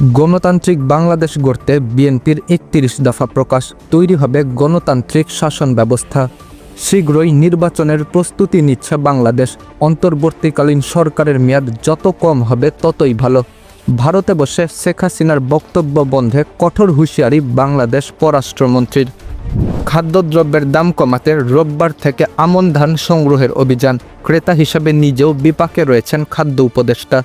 গণতান্ত্রিক বাংলাদেশ গড়তে বিএনপির ৩১ দফা প্রকাশ। তৈরি হবে গণতান্ত্রিক শাসন ব্যবস্থা। শীঘ্রই নির্বাচনের প্রস্তুতি নিচ্ছে বাংলাদেশ। অন্তর্বর্তীকালীন সরকারের মেয়াদ যত কম হবে ততই ভালো। ভারতে বসে শেখ হাসিনার বক্তব্য বন্ধে কঠোর হুঁশিয়ারি বাংলাদেশ পররাষ্ট্রমন্ত্রীর। খাদ্যদ্রব্যের দাম কমাতে রোববার থেকে আমন ধান সংগ্রহের অভিযান। ক্রেতা হিসেবে নিজেও বিপাকে রয়েছেন খাদ্য উপদেষ্টা।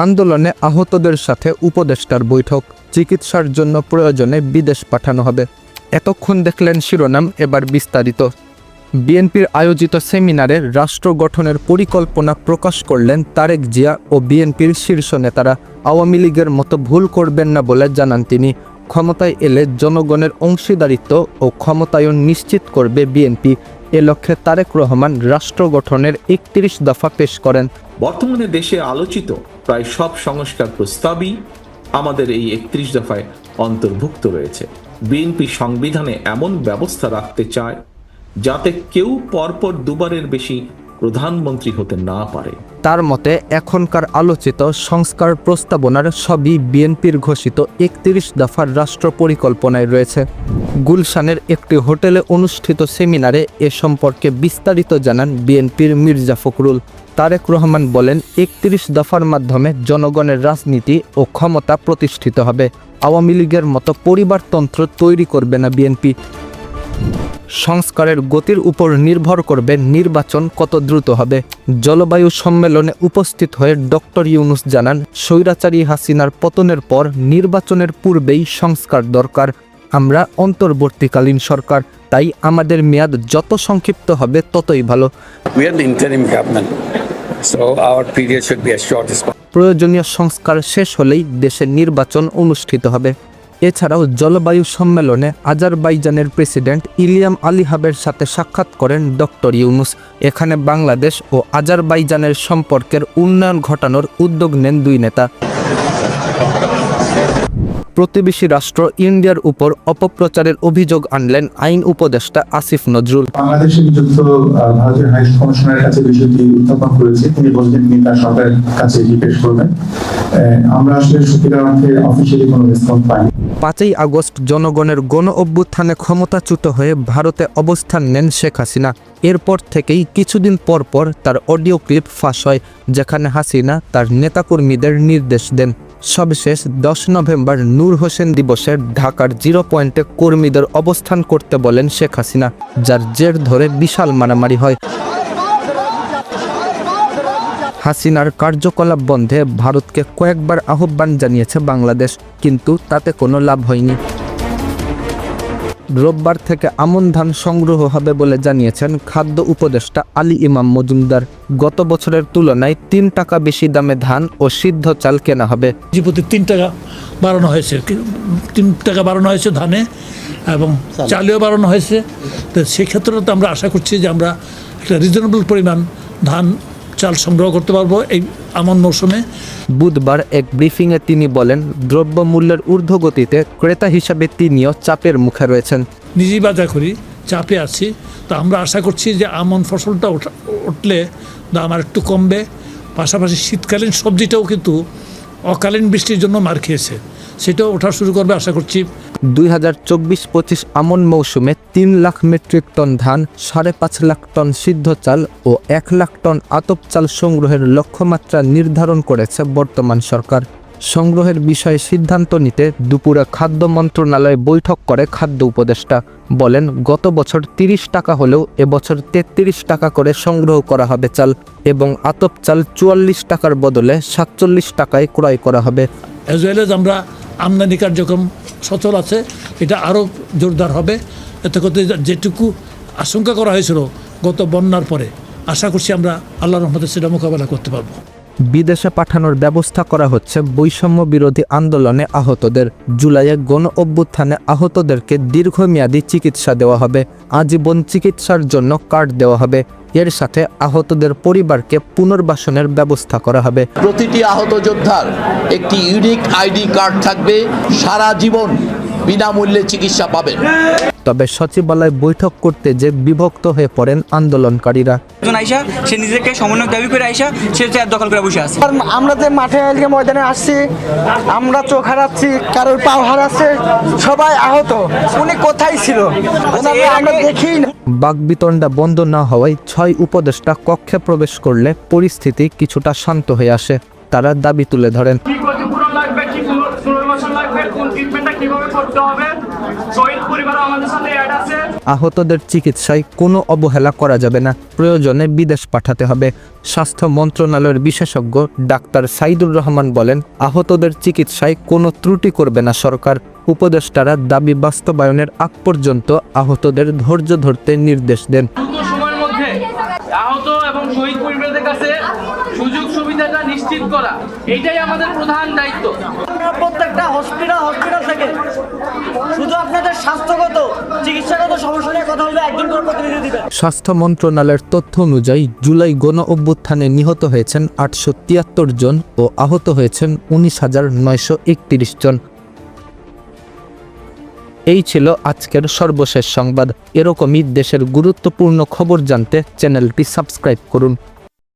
আন্দোলনে আহতদের সাথে উপদেষ্টার বৈঠক। চিকিৎসার জন্য প্রয়োজনে বিদেশ পাঠানো হবে। এতক্ষণ দেখলেন শিরোনাম, এবার বিস্তারিত। বিএনপির আয়োজিত সেমিনারে রাষ্ট্র গঠনের পরিকল্পনা প্রকাশ করলেন তারেক জিয়া ও বিএনপির শীর্ষ নেতারা। আওয়ামী লীগের মতো ভুল করবেন না বলে জানান তিনি। ক্ষমতায় এলে জনগণের অংশীদারিত্ব ও ক্ষমতায়ন নিশ্চিত করবে বিএনপি। এ লক্ষ্যে তারেক রহমান রাষ্ট্র গঠনের ৩১ দফা পেশ করেন। বর্তমানে দেশে আলোচিত প্রায় সব সংস্কার প্রস্তাবই আমাদের এই ৩১ দফায় অন্তর্ভুক্ত রয়েছে। বিএনপি সংবিধানে এমন ব্যবস্থা রাখতে চায় যাতে কেউ পরপর দুবারের বেশি প্রধানমন্ত্রী হতে না পারে। তার মতে এখনকার আলোচিত সংস্কার প্রস্তাবনার সবই বিএনপির ঘোষিত ৩১ দফার রাষ্ট্র পরিকল্পনায় রয়েছে। গুলশানের একটি হোটেলে অনুষ্ঠিত সেমিনারে এ সম্পর্কে বিস্তারিত জানান বিএনপির মির্জা ফখরুল। তারেক রহমান বলেন, ৩১ দফার মাধ্যমে জনগণের রাজনীতি ও ক্ষমতা প্রতিষ্ঠিত হবে। আওয়ামী লীগের মতো পরিবারতন্ত্র তৈরি করবে না বিএনপি। সংস্কারের গতির উপর নির্ভর করবে নির্বাচন কত দ্রুত হবে। জলবায়ু সম্মেলনে উপস্থিত হয়ে ডক্টর ইউনূস জানান, স্বৈরাচারী হাসিনার পতনের পর নির্বাচনের পূর্বেই সংস্কার দরকার। আমরা অন্তর্বর্তীকালীন সরকার, তাই আমাদের মেয়াদ যত সংক্ষিপ্ত হবে ততই ভালো। প্রয়োজনীয় সংস্কার শেষ হলেই দেশে নির্বাচন অনুষ্ঠিত হবে। এছাড়াও জলবায়ু সম্মেলনে আজারবাইজানের প্রেসিডেন্ট ইলিয়াম আলিহাবের সাথে সাক্ষাৎ করেন ডক্টর ইউনূস। এখানে বাংলাদেশ ও আজারবাইজানের সম্পর্কের উন্নয়ন ঘটানোর উদ্যোগ নেন দুই নেতা। প্রতিবেশী রাষ্ট্র ইন্ডিয়ার উপর অপপ্রচারের অভিযোগ আনলেন আইন উপদেষ্টা আসিফ নজরুল। বাংলাদেশের বিরুদ্ধে ভারতের হাই কমিশনারের কাছে বিষয়টি উত্থাপন করেছে। তিনি বলছেন তিনি তার সরকারের কাছে এটি পেশ করবেন। আমরা আসলে সত্যিকার অর্থে অফিসিয়ালি কোনো রেসপন্স পাইনি। ৫ই আগস্ট জনগণের গণ অভ্যুত্থানে ক্ষমতাচ্যুত হয়ে ভারতে অবস্থান নেন শেখ হাসিনা। এরপর থেকেই কিছুদিন পর পর তার অডিও ক্লিপ ফাঁস হয়, যেখানে হাসিনা তার নেতাকর্মীদের নির্দেশ দেন। সবশেষ ১০ নভেম্বর নূর হোসেন দিবসে ঢাকার 0 পয়েন্টে কর্মীদের অবস্থান করতে বলেন শেখ হাসিনা, যার জের ধরে বিশাল মারামারি হয়। হাসিনার কার্যকলাপ বন্ধে ভারতকে কয়েকবার আহ্বান জানিয়েছে বাংলাদেশ, কিন্তু তাতে কোনো লাভ হয়নি। রোববার থেকে আমন ধান সংগ্রহ হবে বলে জানিয়েছেন খাদ্য উপদেষ্টা আলী ইমাম মজুমদার। গত বছরের তুলনায় ৩ টাকা বেশি দামে ধান ও সিদ্ধ চাল কেনা হবে। প্রতি ৩ টাকা বাড়ানো হয়েছে, ৩ টাকা বাড়ানো হয়েছে ধানে, এবং চালেও বাড়ানো হয়েছে। তো সেক্ষেত্রে তো আমরা আশা করছি যে আমরা একটা রিজনেবল পরিমাণ ধান চাল সংগ্রহ করতে পারবো এই আমন মৌসুমে। বুধবার এক ব্রিফিংয়ে তিনি বলেন, দ্রব্যমূল্যের ঊর্ধ্বগতিতে ক্রেতা হিসাবে তিনিও চাপের মুখে রয়েছেন। নিজেই বাজার করি, চাপে আছি। তো আমরা আশা করছি যে আমন ফসলটা উঠলে দাম আর একটু কমবে। পাশাপাশি শীতকালীন সবজিটাও কিন্তু অকালীন বৃষ্টির জন্য মার খেয়েছে, সেটাও ওঠা শুরু করবে আশা করছি। 2024-25 আমন মৌসুমে 3 লাখ মেট্রিক টন ধান, 5.5 লাখ টন সিদ্ধ চাল ও 1 লাখ টন আতপ চাল সংগ্রহের লক্ষ্যমাত্রা নির্ধারণ করেছে বর্তমান সরকার। সংগ্রহের বিষয়ে সিদ্ধান্ত নিতে দুপুরে খাদ্য মন্ত্রণালয়ে বৈঠক করে খাদ্য উপদেষ্টা। বলেন, গত বছর 30 টাকা হলেও এবছর 33 টাকা করে সংগ্রহ করা হবে চাল, এবং আতপ চাল 44 টাকার বদলে 47 টাকায় ক্রয় করা হবে। অ্যাজ ওয়েল এজ আমরা আমদানি কার্যক্রম সচল আছে, এটা আরও জোরদার হবে। এতে করতে যেটুকু আশঙ্কা করা হয়েছিল গত বন্যার পরে, আশা করছি আমরা আল্লাহর রহমতে সেটা মোকাবেলা করতে পারবো। বিদেশে পাঠানোর ব্যবস্থা করা হচ্ছে বৈষম্য বিরোধী আন্দোলনে আহতদের। জুলাইয়ে গণ অভ্যুত্থানে আহতদেরকে দীর্ঘমেয়াদী চিকিৎসা দেওয়া হবে। আজীবন চিকিৎসার জন্য কার্ড দেওয়া হবে। এর সাথে আহতদের পরিবারকে পুনর্বাসনের ব্যবস্থা করা হবে। প্রতিটি আহত যোদ্ধার একটি ইউনিক আইডি কার্ড থাকবে। সারা জীবন বিনামূল্যে চিকিৎসা পাবেন। তবে সচিবালয় বৈঠক করতে যে বিভক্ত হয়ে পড়েন আন্দোলনকারীরা। একজন আইসা সে নিজেকে সমন্বয় দাবি করে আইসা সে চেয়ার দখল করে বসে আছে। আর আমরা যে মাঠে আজকে ময়দানে আসছি, আমরা চোখ হারাচ্ছি, কারোর পাও হারাচ্ছে, সবাই আহত। উনি কোথায় ছিল ওনাকে আমরা দেখি না। বাকবিতণ্ডা বন্ধ না হওয়ায় 6 উপদেষ্টা কক্ষে প্রবেশ করলে পরিস্থিতি কিছুটা শান্ত হয়ে আসে। তারা দাবি তুলে ধরেন, কি ক্ষতিপূরণ লাগবে, কি পুনর্বাসন লাগবে, কোন ট্রিটমেন্টটা কিভাবে করতে হবে, শহীদ পরিবার আমাদের সাথে অ্যাড আছে। আহতদের চিকিৎসায় কোনো অবহেলা করা যাবে না, প্রয়োজনে বিদেশ পাঠাতে হবে। স্বাস্থ্য মন্ত্রণালয়ের বিশেষজ্ঞ ডাক্তার সাইদুর রহমান বলেন, আহতদের চিকিৎসায় কোনো ত্রুটি করবে না সরকার। উপদেষ্টারা দাবি বাস্তবায়নের আগ পর্যন্ত আহতদের ধৈর্য ধরতে নির্দেশ দেন। দ্রুত সময়ের মধ্যে আহত এবং শহীদ পরিবারদের কাছে সুযোগ সুবিধাটা নিশ্চিত করা, এটাই আমাদের প্রধান দায়িত্ব। প্রত্যেকটা হসপিটাল থেকে শুধু আপনাদের স্বাস্থ্যগত চিকিৎসাগত সমস্যা নিয়ে কথা বলবে, একজন করে প্রতিনিধি দিবেন। স্বাস্থ্য মন্ত্রণালয়ের তথ্য অনুযায়ী জুলাই গণ অভ্যুত্থানে নিহত হয়েছেন 873 জন ও আহত হয়েছেন 19,931 জন। এই ছিল আজকের সর্বশেষ সংবাদ। এরকমই দেশের গুরুত্বপূর্ণ খবর জানতে চ্যানেলটি সাবস্ক্রাইব করুন।